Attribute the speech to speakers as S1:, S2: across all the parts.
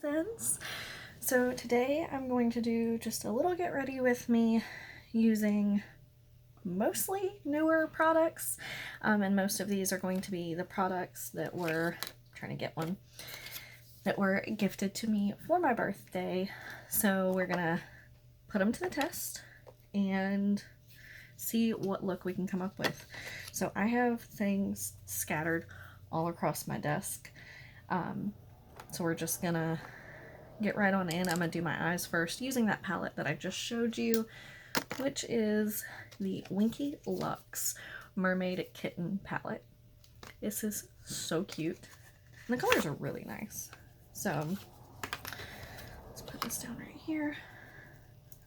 S1: Athens. So today I'm going to do just a little get ready with me using mostly newer products, and most of these are going to be the products that were that were gifted to me for my birthday. So we're gonna put them to the test and see what look we can come up with. So I have things scattered all across my desk. So we're just gonna get right on in. I'm gonna do my eyes first using that palette that I just showed you, which is the Winky Lux Mermaid Kitten palette. This is so cute. And the colors are really nice. So let's put this down right here.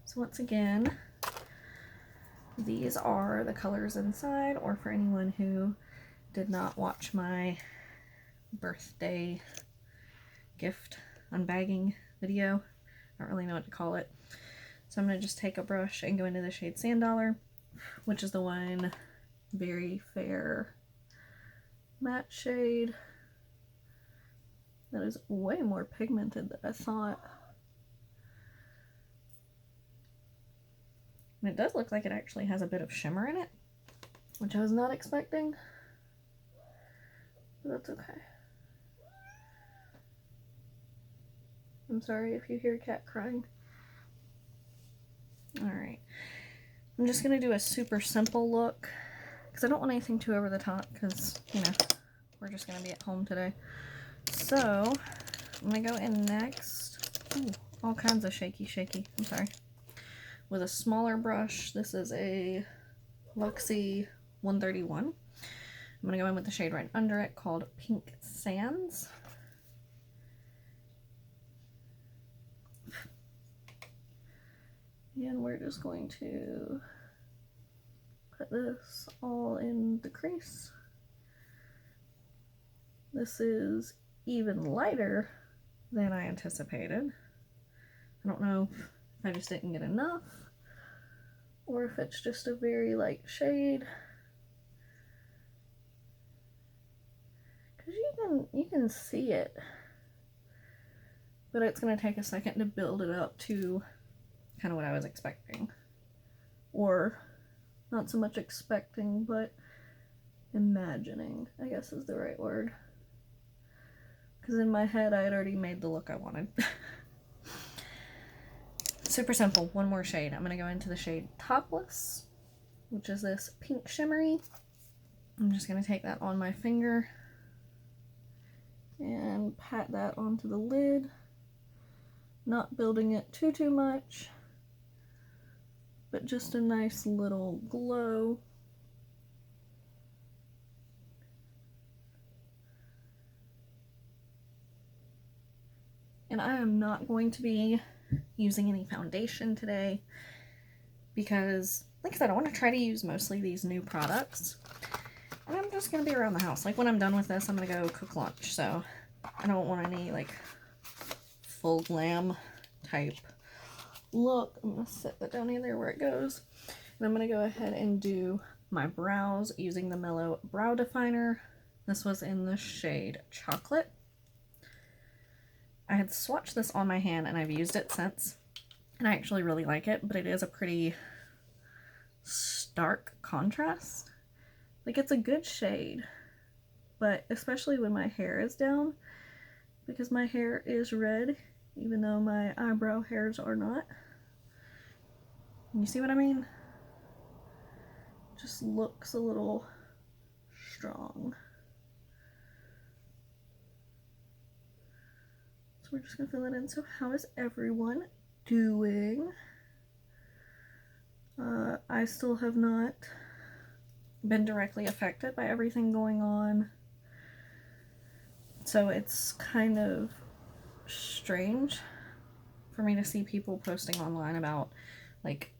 S1: So once again, these are the colors inside, or for anyone who did not watch my birthday gift unbagging video, I don't really know what to call it. So I'm going to just take a brush and go into the shade Sand Dollar, which is the one very fair matte shade that is way more pigmented than I thought. And it does look like it actually has a bit of shimmer in it, which I was not expecting, but that's okay. I'm sorry if you hear a cat crying. Alright, I'm just going to do a super simple look, because I don't want anything too over the top, because, you know, we're just going to be at home today. So, I'm going to go in next, all kinds of shaky, I'm sorry, with a smaller brush. This is a Luxie 131. I'm going to go in with the shade right under it called Pink Sands. And we're just going to put this all in the crease. This is even lighter than I anticipated. I don't know if I just didn't get enough, or if it's just a very light shade. Because you can see it, but it's going to take a second to build it up to kind of what I was expecting. Or not so much expecting, but imagining, I guess is the right word. Because in my head I had already made the look I wanted. Super simple. One more shade. I'm going to go into the shade Topless, which is this pink shimmery. I'm just going to take that on my finger and pat that onto the lid, not building it too much, but just a nice little glow. And I am not going to be using any foundation today because, like I said, I want to try to use mostly these new products. And I'm just going to be around the house. Like, when I'm done with this, I'm going to go cook lunch. So I don't want any, like, full glam type look. I'm going to set that down either where it goes. And I'm going to go ahead and do my brows using the Mellow Brow Definer. This was in the shade Chocolate. I had swatched this on my hand and I've used it since. And I actually really like it, but it is a pretty stark contrast. Like, it's a good shade, but especially when my hair is down, because my hair is red, even though my eyebrow hairs are not. You see what I mean? Just looks a little strong. So we're just gonna fill it in. So how is everyone doing? I still have not been directly affected by everything going on. So it's kind of strange for me to see people posting online about, like,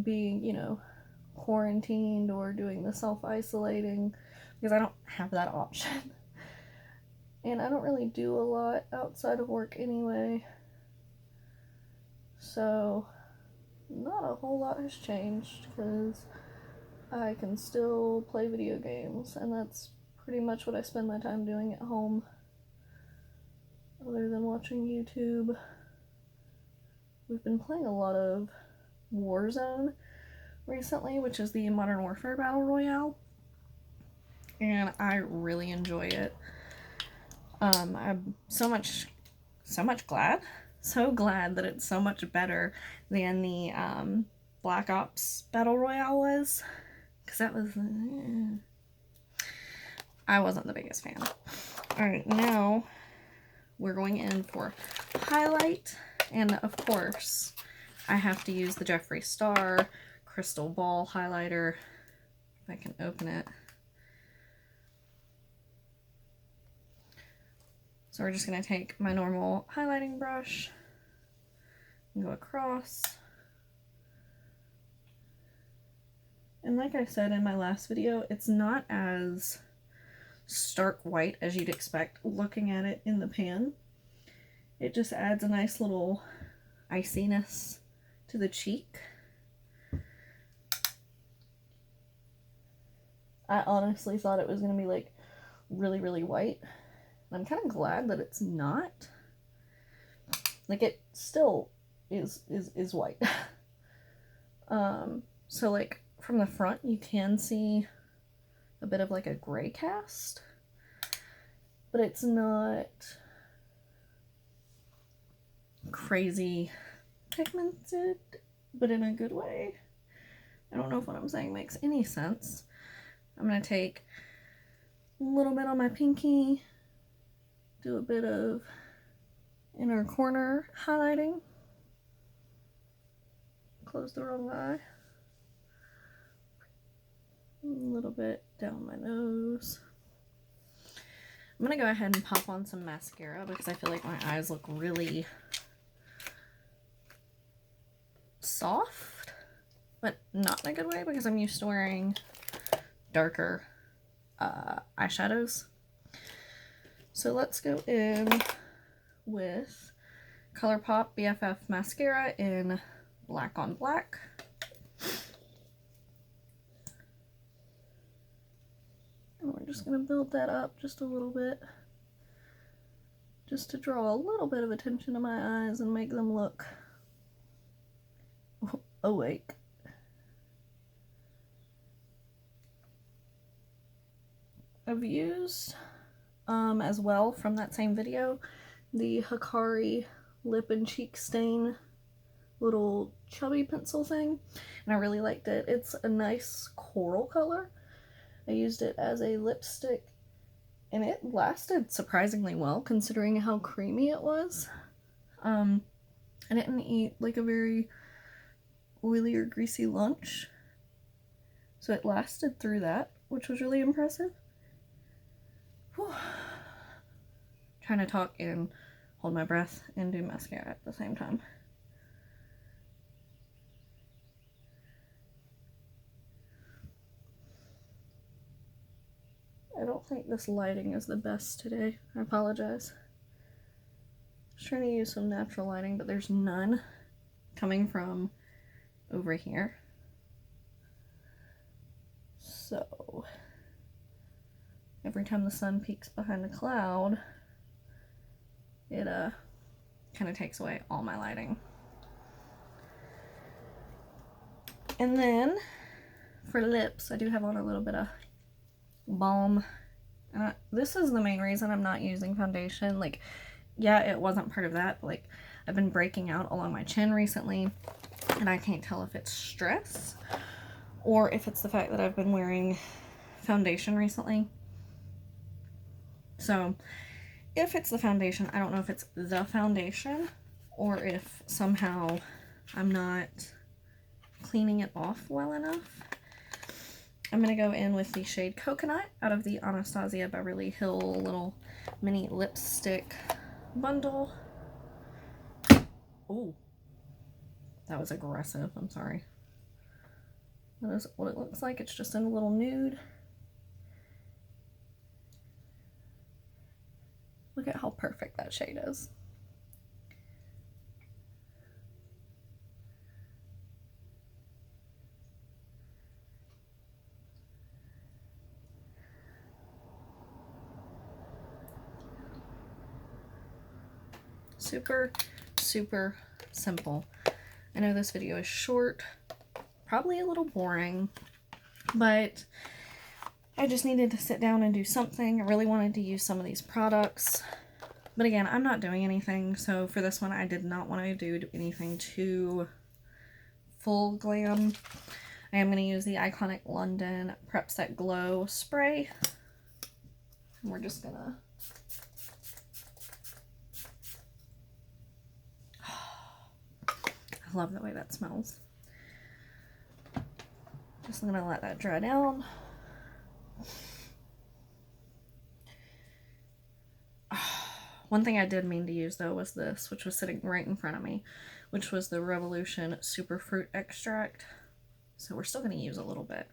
S1: being, you know, quarantined or doing the self-isolating, because I don't have that option. And I don't really do a lot outside of work anyway. So not a whole lot has changed, because I can still play video games, and that's pretty much what I spend my time doing at home. other than watching YouTube. We've been playing a lot of Warzone recently, which is the Modern Warfare Battle Royale, and I really enjoy it. I'm so glad that it's so much better than the Black Ops Battle Royale was, because that was I wasn't the biggest fan. Alright, now we're going in for highlight, and of course I have to use the Jeffree Star Crystal Ball highlighter, if I can open it. So we're just going to take my normal highlighting brush and go across. And like I said in my last video, it's not as stark white as you'd expect looking at it in the pan. It just adds a nice little iciness to the cheek. I honestly thought it was going to be like really, really white. I'm kind of glad that it's not. Like, it still is white. So like from the front you can see a bit of like a gray cast, but it's not crazy pigmented, but in a good way. I don't know if what I'm saying makes any sense. I'm going to take a little bit on my pinky, do a bit of inner corner highlighting, close the wrong eye, a little bit down my nose. I'm going to go ahead and pop on some mascara because I feel like my eyes look really soft, but not in a good way because I'm used to wearing darker eyeshadows. So let's go in with ColourPop BFF mascara in Black on Black. And we're just going to build that up just a little bit, just to draw a little bit of attention to my eyes and make them look awake. I've used, as well from that same video, the Hikari lip and cheek stain little chubby pencil thing, and I really liked it. It's a nice coral color. I used it as a lipstick and it lasted surprisingly well considering how creamy it was. I didn't eat like a very oily or greasy lunch, so it lasted through that, which was really impressive. Whew. Trying to talk and hold my breath and do mascara at the same time. I don't think this lighting is the best today. I apologize. I was trying to use some natural lighting, but there's none coming from over here. So every time the sun peeks behind the cloud, it kind of takes away all my lighting. And then for lips, I do have on a little bit of balm. This is the main reason I'm not using foundation. Like, yeah, it wasn't part of that, but like I've been breaking out along my chin recently, and I can't tell if it's stress or if it's the fact that I've been wearing foundation recently. So if it's the foundation, I don't know if it's the foundation or if somehow I'm not cleaning it off well enough. I'm going to go in with the shade Coconut out of the Anastasia Beverly Hills little mini lipstick bundle. Oh, that was aggressive. I'm sorry. That is what it looks like. It's just in a little nude. Look at how perfect that shade is. Super, super simple. I know this video is short, probably a little boring, but I just needed to sit down and do something. I really wanted to use some of these products. But again, I'm not doing anything, so for this one I did not want to do anything too full glam. I am going to use the Iconic London Prep Set Glow Spray. And we're just going to... I love the way that smells. Just going to let that dry down. One thing I did mean to use though was this, which was sitting right in front of me, which was the Revolution Superfruit Extract. So we're still going to use a little bit.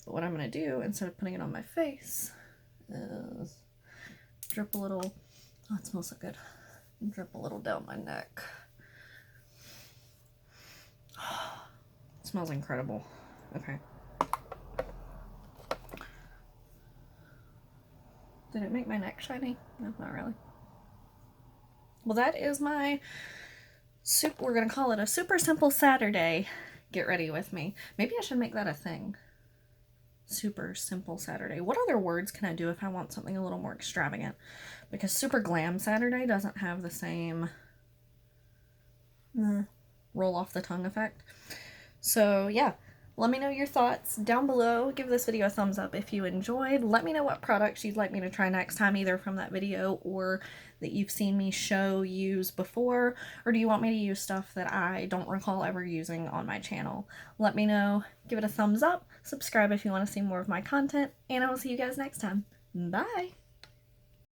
S1: But what I'm going to do, instead of putting it on my face, is drip a little, oh it smells so good, drip a little down my neck. It smells incredible. Okay. Did it make my neck shiny? No, not really. Well, that is my we're going to call it a super simple Saturday. Get ready with me. Maybe I should make that a thing. Super simple Saturday. What other words can I do if I want something a little more extravagant? Because super glam Saturday doesn't have the same roll off the tongue effect. So yeah, let me know your thoughts down below. Give this video a thumbs up if you enjoyed. Let me know what products you'd like me to try next time, either from that video or that you've seen me use before, or do you want me to use stuff that I don't recall ever using on my channel? Let me know. Give it a thumbs up, subscribe if you want to see more of my content, and I will see you guys next time. Bye!